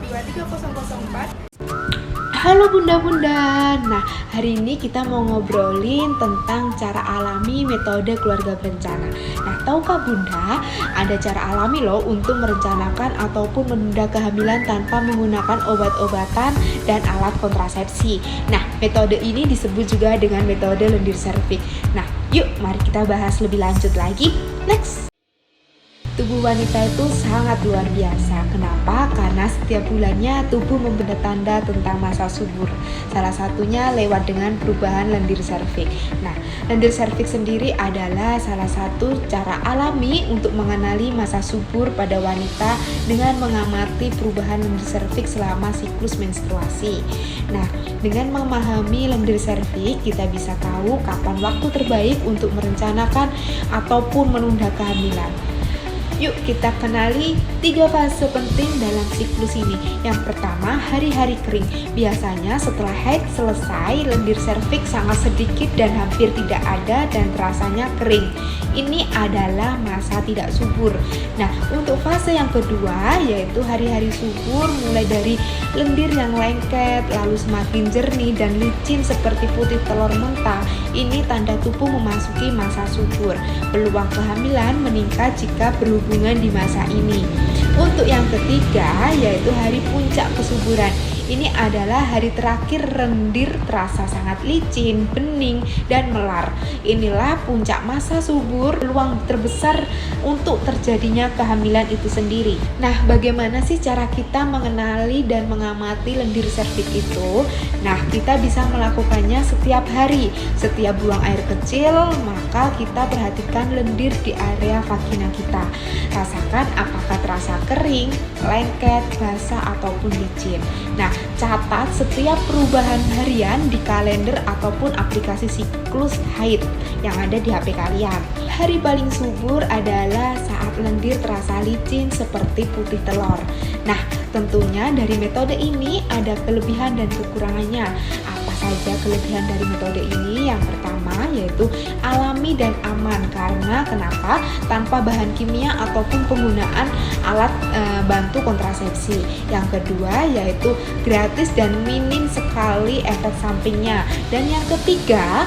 23004. Halo bunda-bunda. Nah, hari ini kita mau ngobrolin tentang cara alami metode keluarga berencana. Nah, tahukah bunda, ada cara alami loh untuk merencanakan ataupun menunda kehamilan tanpa menggunakan obat-obatan dan alat kontrasepsi. Nah, metode ini disebut juga dengan metode lendir serviks. Nah, yuk mari kita bahas lebih lanjut lagi. Next. Tubuh wanita itu sangat luar biasa. Kenapa? Karena setiap bulannya tubuh memberi tanda tentang masa subur. Salah satunya lewat dengan perubahan lendir serviks. Nah, lendir serviks sendiri adalah salah satu cara alami untuk mengenali masa subur pada wanita dengan mengamati perubahan lendir serviks selama siklus menstruasi. Nah, dengan memahami lendir serviks, kita bisa tahu kapan waktu terbaik untuk merencanakan ataupun menunda kehamilan. Yuk kita kenali 3 fase penting dalam siklus ini. Yang pertama, hari-hari kering. Biasanya setelah haid selesai, lendir serviks sangat sedikit dan hampir tidak ada dan rasanya kering. Ini adalah masa tidak subur. Nah, untuk fase yang kedua yaitu hari-hari subur, mulai dari lendir yang lengket, lalu semakin jernih dan licin seperti putih telur mentah. Ini tanda tubuh memasuki masa subur. Peluang kehamilan meningkat jika berhubungan di masa ini. Untuk yang ketiga yaitu hari puncak kesuburan. Ini adalah hari terakhir lendir terasa sangat licin, bening, dan melar. Inilah puncak masa subur, peluang terbesar untuk terjadinya kehamilan itu sendiri. Nah, bagaimana sih cara kita mengenali dan mengamati lendir serviks itu? Nah, kita bisa melakukannya setiap hari. Setiap buang air kecil, maka kita perhatikan lendir di area vagina kita. Rasakan apakah terasa kering, lengket, basah, ataupun licin. Nah, catat setiap perubahan harian di kalender ataupun aplikasi siklus haid yang ada di HP kalian. Hari paling subur adalah saat lendir terasa licin seperti putih telur. Nah, tentunya dari metode ini ada kelebihan dan kekurangannya. Apa saja kelebihan dari metode ini? Yang pertama yaitu alami dan aman. Karena kenapa? Tanpa bahan kimia ataupun penggunaan alat bantu kontrasepsi. Yang kedua yaitu gratis dan minim sekali efek sampingnya. Dan yang ketiga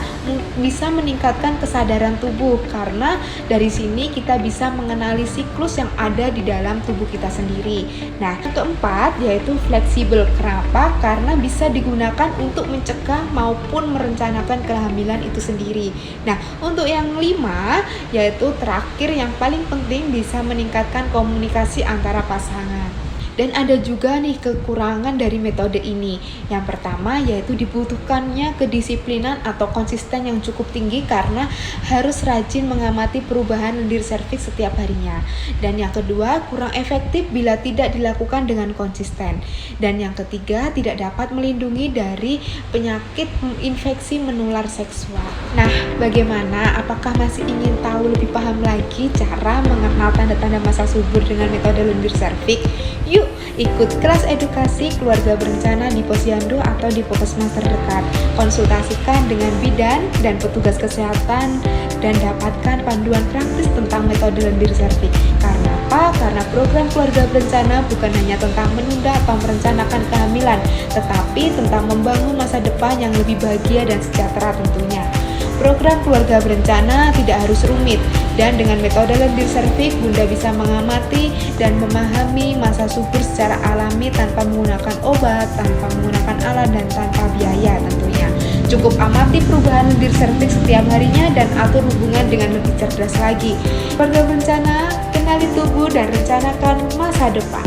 bisa meningkatkan kesadaran tubuh, karena dari sini kita bisa mengenali siklus yang ada di dalam tubuh kita sendiri. Nah, yang keempat yaitu fleksibel. Kenapa? Karena bisa digunakan untuk mencegah maupun merencanakan kehamilan itu sendiri. Nah, untuk yang 5 yaitu terakhir yang paling penting, bisa meningkatkan komunikasi antara pasangan. Dan ada juga nih kekurangan dari metode ini. Yang pertama yaitu dibutuhkannya kedisiplinan atau konsisten yang cukup tinggi, karena harus rajin mengamati perubahan lendir serviks setiap harinya. Dan yang kedua, kurang efektif bila tidak dilakukan dengan konsisten. Dan yang ketiga, tidak dapat melindungi dari penyakit infeksi menular seksual. Nah, bagaimana? Apakah masih ingin tahu lebih paham lagi cara mengenal tanda-tanda masa subur dengan metode lendir serviks? Yuk ikut kelas edukasi keluarga berencana di Posyandu atau di Puskesmas terdekat. Konsultasikan dengan bidan dan petugas kesehatan dan dapatkan panduan praktis tentang metode lendir serviks. Karena apa? Karena program keluarga berencana bukan hanya tentang menunda atau merencanakan kehamilan, tetapi tentang membangun masa depan yang lebih bahagia dan sejahtera tentunya. Program keluarga berencana tidak harus rumit, dan dengan metode lendir serviks Bunda bisa mengamati dan memahami masa subur secara alami tanpa menggunakan obat, tanpa menggunakan alat, dan tanpa biaya tentunya. Cukup amati perubahan lendir serviks setiap harinya dan atur hubungan dengan lebih cerdas lagi. Keluarga berencana, kenali tubuh dan rencanakan masa depan.